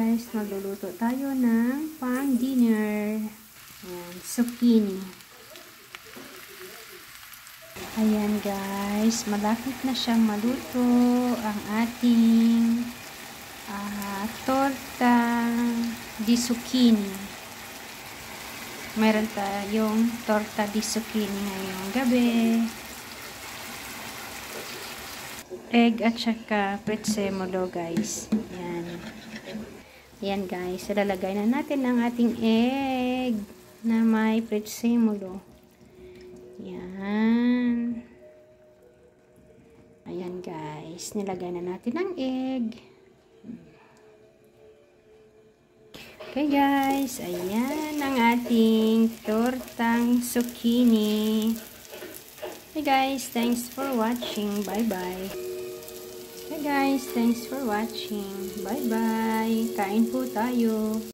Guys, magluluto tayo ng pang dinner. Ayan, zucchini. Ayan guys, malapit na siyang maluto ang ating torta di zucchini. Meron tayong torta di zucchini ngayong gabi. Egg at saka prezzemolo guys. Ayan. Ayan guys, ilalagay na natin ang ating egg na may prezzemolo. Ayan. Ayan guys, nilagay na natin ang egg. Okay guys, ayan ang ating tortang zucchini. Hey guys, thanks for watching. Bye bye. Hey guys, thanks for watching. Bye bye. Kain po tayo.